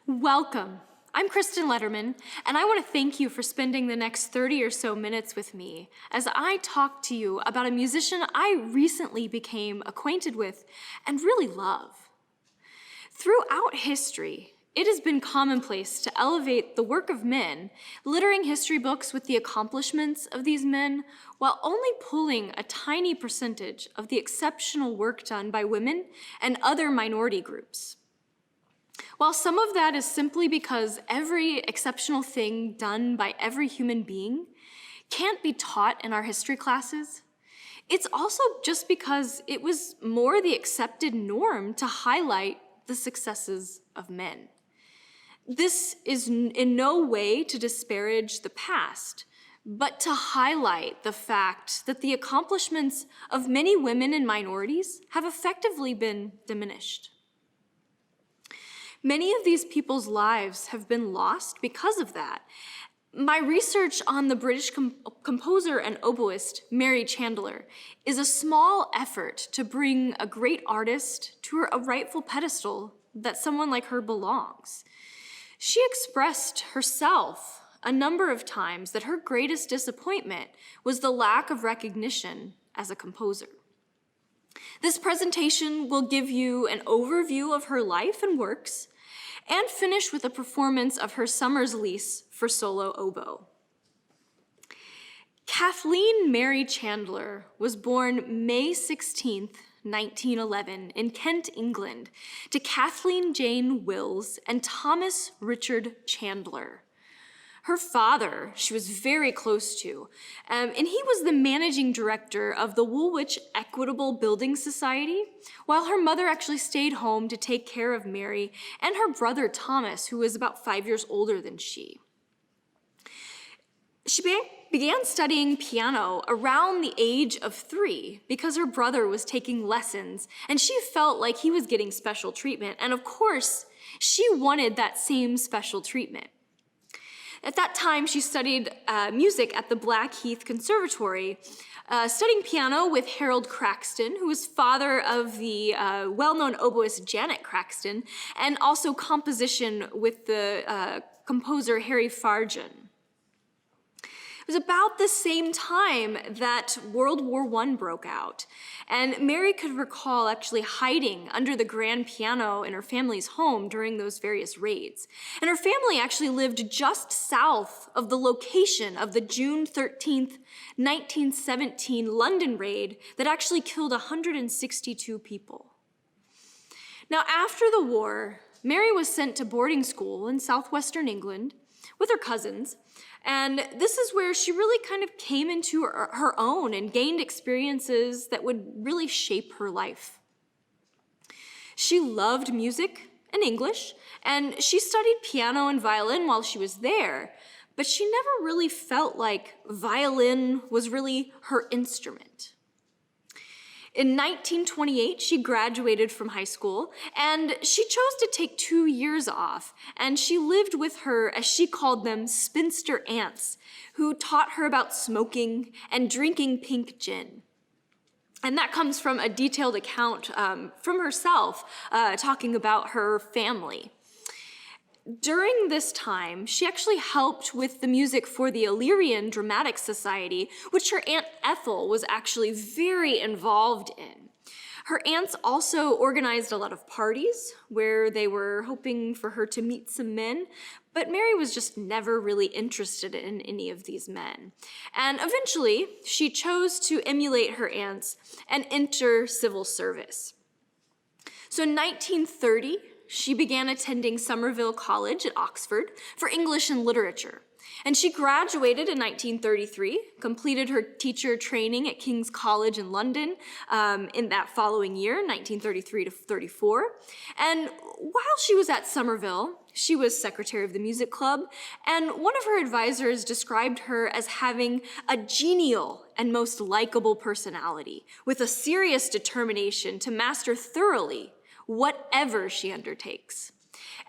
Welcome. I'm Kristin Leitterman, and I want to thank you for spending the next 30 or so minutes with me as I talk to you about a musician I recently became acquainted with and really love. Throughout history, it has been commonplace to elevate the work of men, littering history books with the accomplishments of these men, while only pulling a tiny percentage of the exceptional work done by women and other minority groups. While some of that is simply because every exceptional thing done by every human being can't be taught in our history classes, it's also just because it was more the accepted norm to highlight the successes of men. This is in no way to disparage the past, but to highlight the fact that the accomplishments of many women and minorities have effectively been diminished. Many of these people's lives have been lost because of that. My research on the British composer and oboist Mary Chandler is a small effort to bring a great artist to a rightful pedestal that someone like her belongs. She expressed herself a number of times that her greatest disappointment was the lack of recognition as a composer. This presentation will give you an overview of her life and works and finish with a performance of her summer's Lease for solo oboe. Kathleen Mary Chandler was born May 16th, 1911 in Kent, England, to Kathleen Jane Wills and Thomas Richard Chandler. Her father, she was very close to, and he was the managing director of the Woolwich Equitable Building Society, while her mother actually stayed home to take care of Mary and her brother Thomas, who was about 5 years older than she. She began studying piano around the age of 3 because her brother was taking lessons, and she felt like he was getting special treatment, and of course, she wanted that same special treatment. At that time, she studied music at the Blackheath Conservatory, studying piano with Harold Craxton, who was father of the well-known oboist Janet Craxton, and also composition with the composer Harry Farjan. It was about the same time that World War I broke out, and Mary could recall actually hiding under the grand piano in her family's home during those various raids. And her family actually lived just south of the location of the June 13th, 1917 London raid that actually killed 162 people. Now, after the war, Mary was sent to boarding school in southwestern England with her cousins, and this is where she really kind of came into her own and gained experiences that would really shape her life. She loved music and English, and she studied piano and violin while she was there, but she never really felt like violin was really her instrument. In 1928, she graduated from high school, and she chose to take 2 years off, and she lived with her, as she called them, spinster aunts, who taught her about smoking and drinking pink gin. And that comes from a detailed account from herself, talking about her family. During this time, she actually helped with the music for the Illyrian Dramatic Society, which her Aunt Ethel was actually very involved in. Her aunts also organized a lot of parties where they were hoping for her to meet some men, but Mary was just never really interested in any of these men. And eventually, she chose to emulate her aunts and enter civil service. So in 1930, she began attending Somerville College at Oxford for English and literature. And she graduated in 1933, completed her teacher training at King's College in London in that following year, 1933 to 34. And while she was at Somerville, she was secretary of the music club, and one of her advisors described her as having a genial and most likable personality, with a serious determination to master thoroughly whatever she undertakes.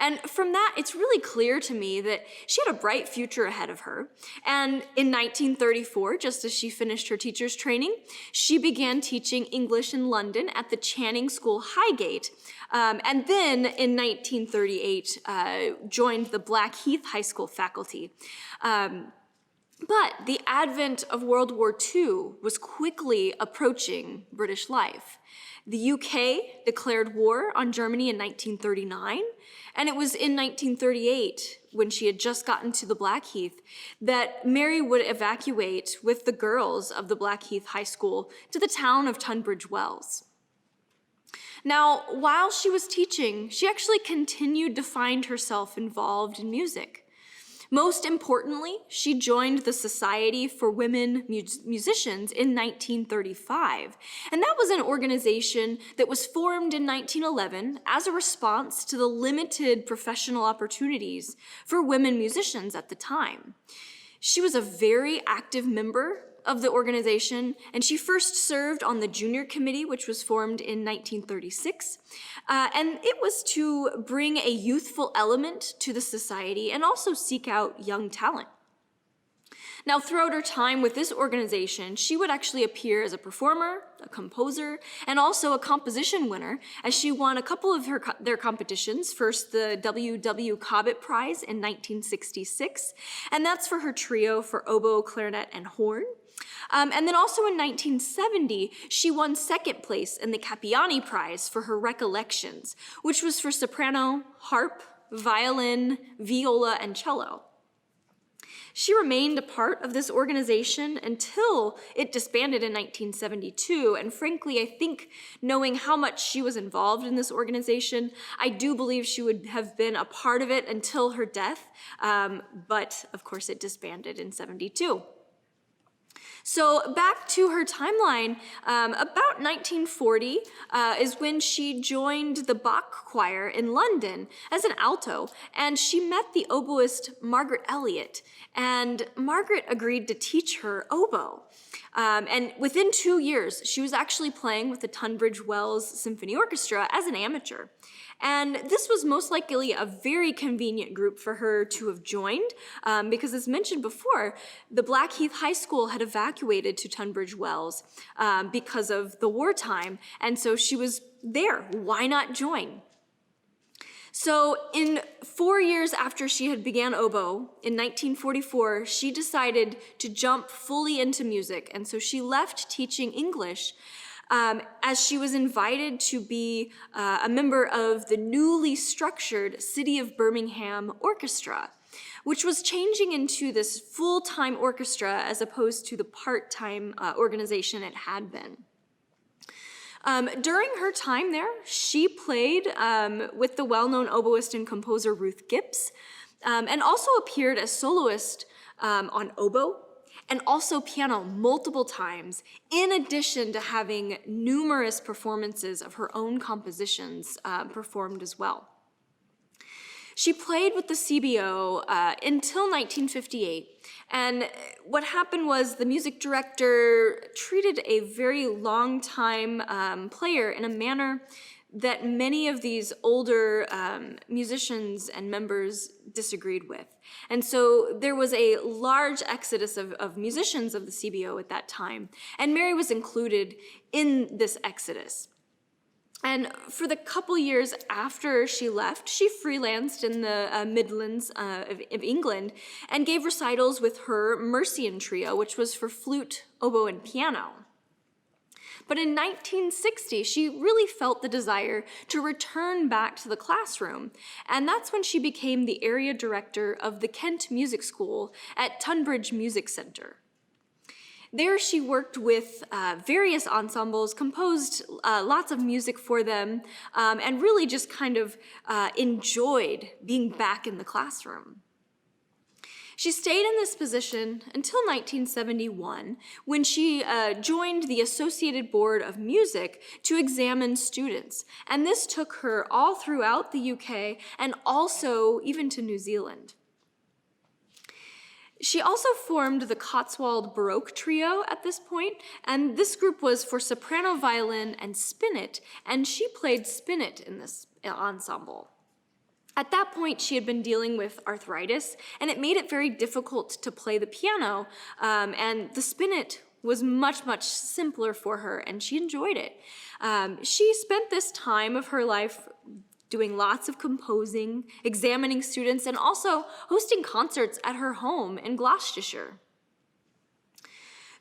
And from that, it's really clear to me that she had a bright future ahead of her. And in 1934, just as she finished her teacher's training, she began teaching English in London at the Channing School, Highgate. And then in 1938, joined the Blackheath High School faculty. But the advent of World War II was quickly approaching British life. The UK declared war on Germany in 1939, and it was in 1938, when she had just gotten to the Blackheath, that Mary would evacuate with the girls of the Blackheath High School to the town of Tunbridge Wells. Now, while she was teaching, she actually continued to find herself involved in music. Most importantly, she joined the Society for Women Musicians in 1935, and that was an organization that was formed in 1911 as a response to the limited professional opportunities for women musicians at the time. She was a very active member of the organization, and she first served on the junior committee, which was formed in 1936, and it was to bring a youthful element to the society and also seek out young talent. Now, throughout her time with this organization, she would actually appear as a performer, a composer, and also a composition winner, as she won a couple of their competitions. First, the W. Cobbett Prize in 1966, and that's for her trio for oboe, clarinet, and horn. And then also in 1970, she won second place in the Capiani Prize for her recollections, which was for soprano, harp, violin, viola, and cello. She remained a part of this organization until it disbanded in 1972, and frankly, I think knowing how much she was involved in this organization, I do believe she would have been a part of it until her death, but of course it disbanded in 72. So back to her timeline, about 1940 is when she joined the Bach Choir in London as an alto, and she met the oboist Margaret Elliott, and Margaret agreed to teach her oboe. And within 2 years, she was actually playing with the Tunbridge Wells Symphony Orchestra as an amateur. And this was most likely a very convenient group for her to have joined, because as mentioned before, the Blackheath High School had evacuated to Tunbridge Wells because of the wartime, and so she was there. Why not join? So in 4 years after she had began oboe, in 1944, she decided to jump fully into music, and so she left teaching English as she was invited to be a member of the newly structured City of Birmingham Orchestra, which was changing into this full-time orchestra as opposed to the part-time organization it had been. During her time there, she played with the well-known oboist and composer Ruth Gibbs, and also appeared as soloist on oboe, and also piano multiple times, in addition to having numerous performances of her own compositions performed as well. She played with the CBO until 1958, and what happened was the music director treated a very long-time player in a manner that many of these older musicians and members disagreed with. And so there was a large exodus of musicians of the CBO at that time, and Mary was included in this exodus. And for the couple years after she left, she freelanced in the Midlands of England and gave recitals with her Mercian trio, which was for flute, oboe, and piano. But in 1960, she really felt the desire to return back to the classroom, and that's when she became the area director of the Kent Music School at Tunbridge Music Centre. There she worked with various ensembles, composed lots of music for them, and really just kind of enjoyed being back in the classroom. She stayed in this position until 1971, when she joined the Associated Board of Music to examine students. And this took her all throughout the UK and also even to New Zealand. She also formed the Cotswold Baroque Trio at this point, and this group was for soprano, violin, and spinet, and she played spinet in this ensemble. At that point, she had been dealing with arthritis, and it made it very difficult to play the piano, and the spinet was much, much simpler for her, and she enjoyed it. She spent this time of her life doing lots of composing, examining students, and also hosting concerts at her home in Gloucestershire.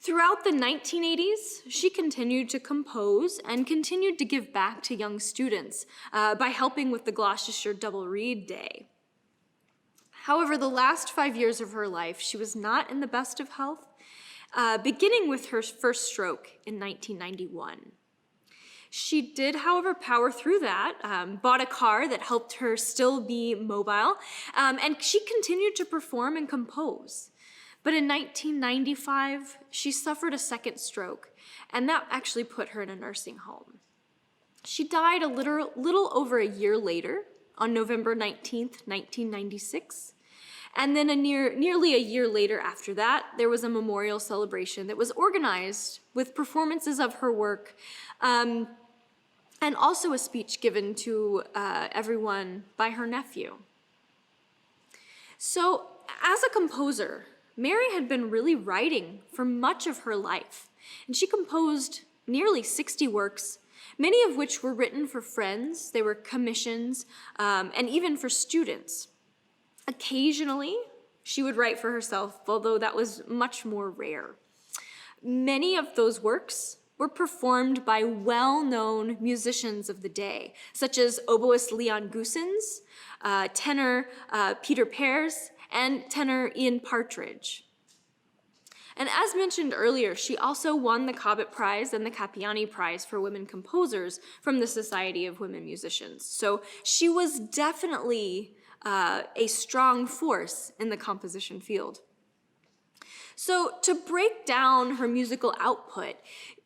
Throughout the 1980s, she continued to compose and continued to give back to young students by helping with the Gloucestershire Double Reed Day. However, the last 5 years of her life, she was not in the best of health, beginning with her first stroke in 1991. She did, however, power through that, bought a car that helped her still be mobile, and she continued to perform and compose. But in 1995, she suffered a second stroke, and that actually put her in a nursing home. She died a little over a year later, on November 19th, 1996. And then nearly a year later after that, there was a memorial celebration that was organized with performances of her work, and also a speech given to everyone by her nephew. So, as a composer, Mary had been really writing for much of her life, and she composed nearly 60 works, many of which were written for friends, they were commissions, and even for students. Occasionally, she would write for herself, although that was much more rare. Many of those works were performed by well-known musicians of the day, such as oboist Leon Goossens, tenor Peter Pears, and tenor Ian Partridge. And as mentioned earlier, she also won the Cobbett Prize and the Capiani Prize for Women Composers from the Society of Women Musicians. So she was definitely a strong force in the composition field. So to break down her musical output,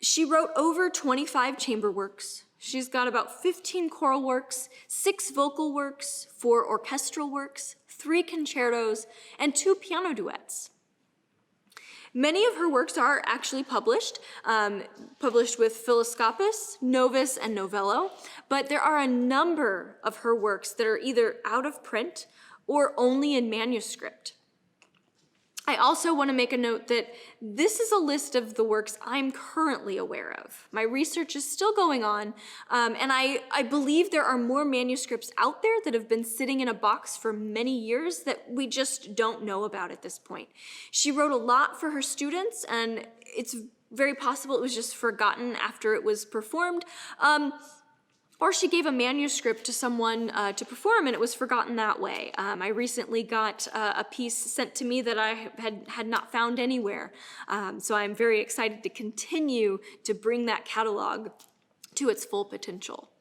she wrote over 25 chamber works. She's got about 15 choral works, 6 vocal works, 4 orchestral works, 3 concertos, and 2 piano duets. Many of her works are actually published with Philoscopus, Novus, and Novello, but there are a number of her works that are either out of print or only in manuscript. I also want to make a note that this is a list of the works I'm currently aware of. My research is still going on, and I believe there are more manuscripts out there that have been sitting in a box for many years that we just don't know about at this point. She wrote a lot for her students, and it's very possible it was just forgotten after it was performed. Or she gave a manuscript to someone to perform, and it was forgotten that way. I recently got a piece sent to me that I had not found anywhere. So I'm very excited to continue to bring that catalog to its full potential.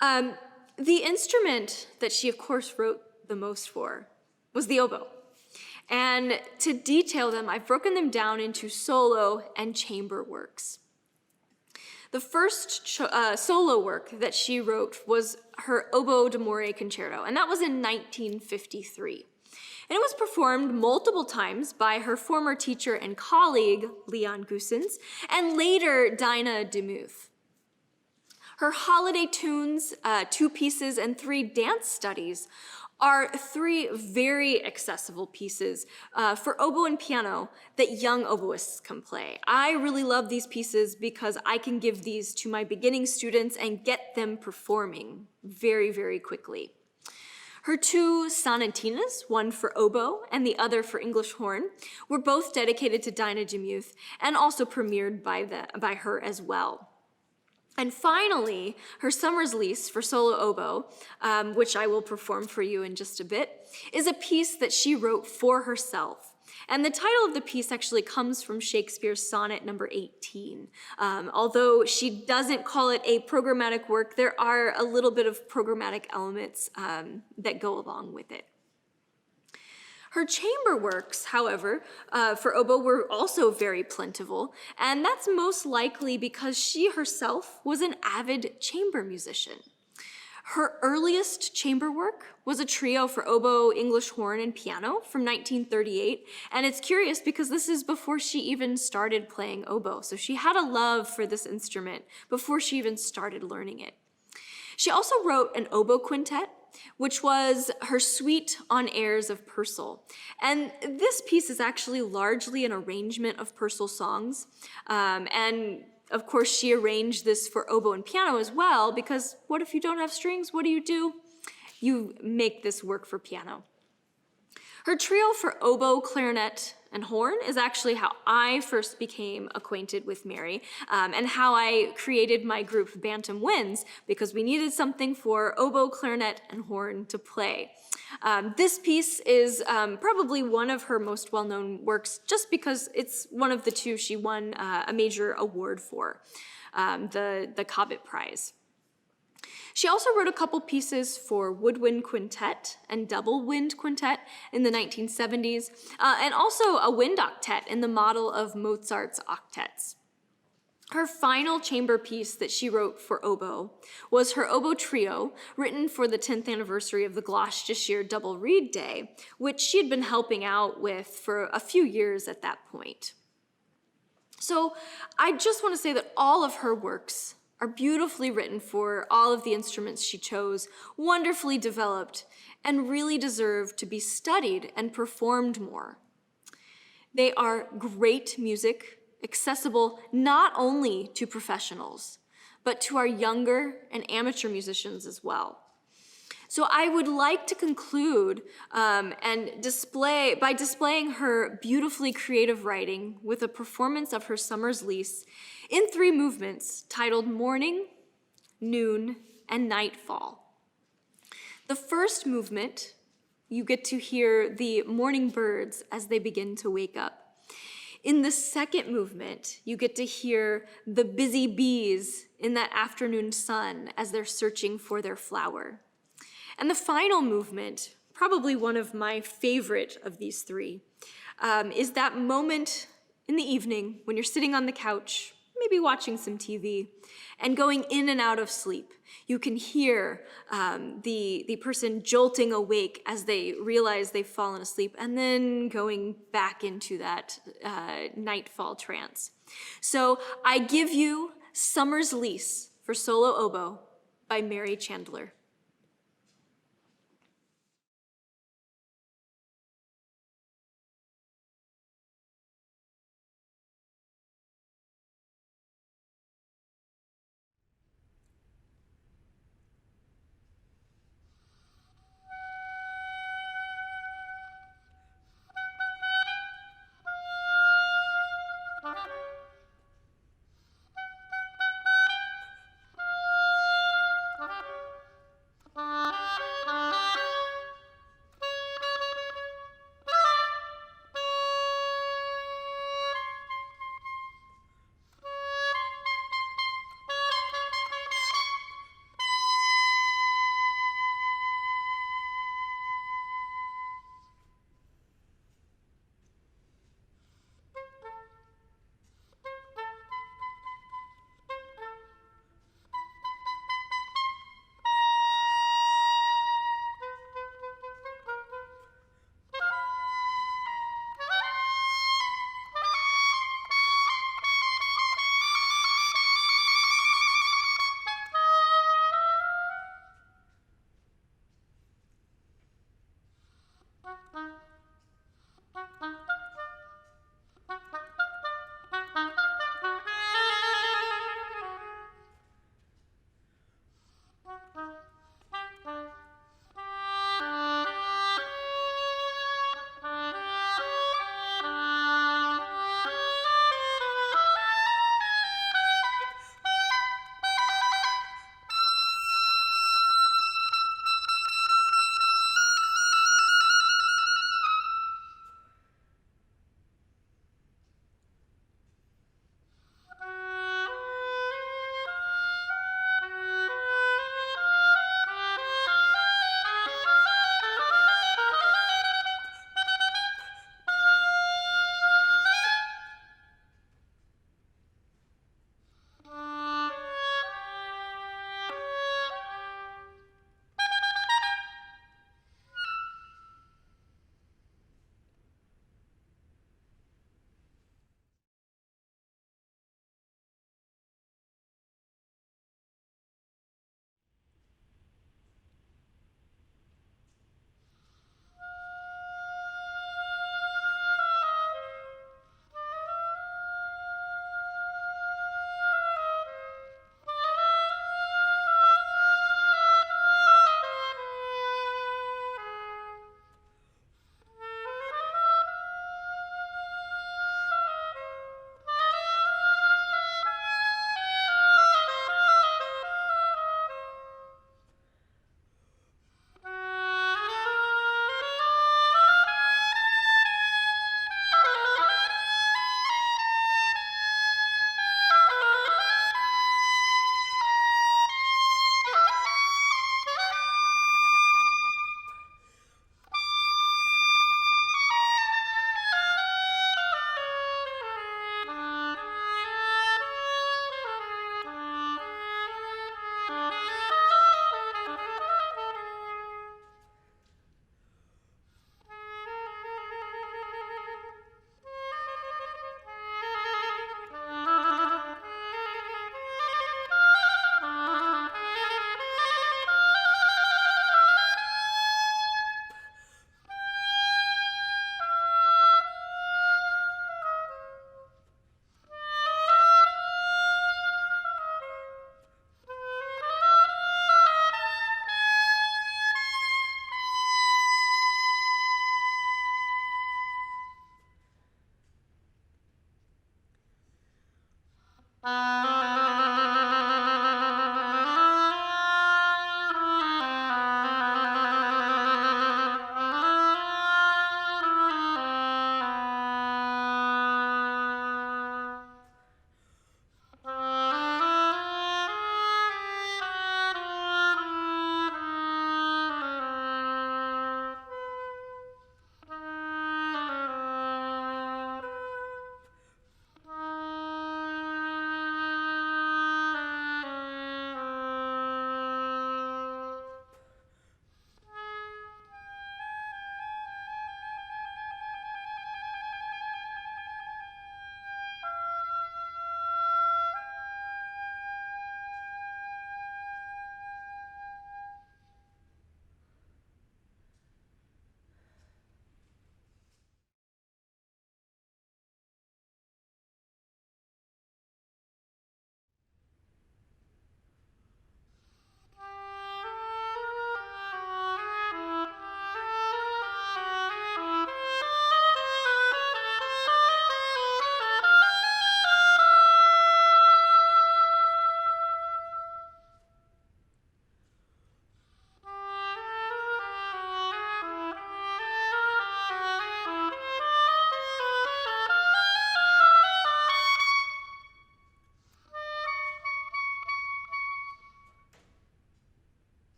The instrument that she, of course, wrote the most for was the oboe. And to detail them, I've broken them down into solo and chamber works. The first solo work that she wrote was her Oboe d'Amore Concerto, and that was in 1953. And it was performed multiple times by her former teacher and colleague, Leon Goossens, and later Dinah DeMuth. Her holiday tunes, 2 pieces, and 3 dance studies are 3 very accessible pieces for oboe and piano that young oboists can play. I really love these pieces because I can give these to my beginning students and get them performing very, very quickly. Her 2 sonatinas, one for oboe and the other for English horn, were both dedicated to Dinah DeMuth and also premiered by her as well. And finally, her Summer's Lease for solo oboe, which I will perform for you in just a bit, is a piece that she wrote for herself. And the title of the piece actually comes from Shakespeare's sonnet number 18. Although she doesn't call it a programmatic work, there are a little bit of programmatic elements that go along with it. Her chamber works, however, for oboe were also very plentiful, and that's most likely because she herself was an avid chamber musician. Her earliest chamber work was a trio for oboe, English horn, and piano from 1938, and it's curious because this is before she even started playing oboe, so she had a love for this instrument before she even started learning it. She also wrote an oboe quintet which was her suite on airs of Purcell. And this piece is actually largely an arrangement of Purcell songs. And of course, she arranged this for oboe and piano as well, because what if you don't have strings? What do? You make this work for piano. Her trio for oboe, clarinet, and horn is actually how I first became acquainted with Mary, and how I created my group Bantam Winds, because we needed something for oboe, clarinet, and horn to play. This piece is probably one of her most well-known works, just because it's one of the two she won a major award for, the Cobbett Prize. She also wrote a couple pieces for woodwind quintet and double wind quintet in the 1970s, and also a wind octet in the model of Mozart's octets. Her final chamber piece that she wrote for oboe was her oboe trio, written for the 10th anniversary of the Gloucestershire Double Reed Day, which she had been helping out with for a few years at that point. So I just want to say that all of her works are beautifully written for all of the instruments she chose, wonderfully developed, and really deserve to be studied and performed more. They are great music, accessible not only to professionals, but to our younger and amateur musicians as well. So I would like to conclude by displaying her beautifully creative writing with a performance of her Summer's Lease in 3 movements titled Morning, Noon, and Nightfall. The first movement, you get to hear the morning birds as they begin to wake up. In the second movement, you get to hear the busy bees in that afternoon sun as they're searching for their flower. And the final movement, probably one of my favorite of these 3, is that moment in the evening when you're sitting on the couch, maybe watching some TV, and going in and out of sleep. You can hear the person jolting awake as they realize they've fallen asleep, and then going back into that nightfall trance. So I give you Summer's Lease for solo oboe by Mary Chandler.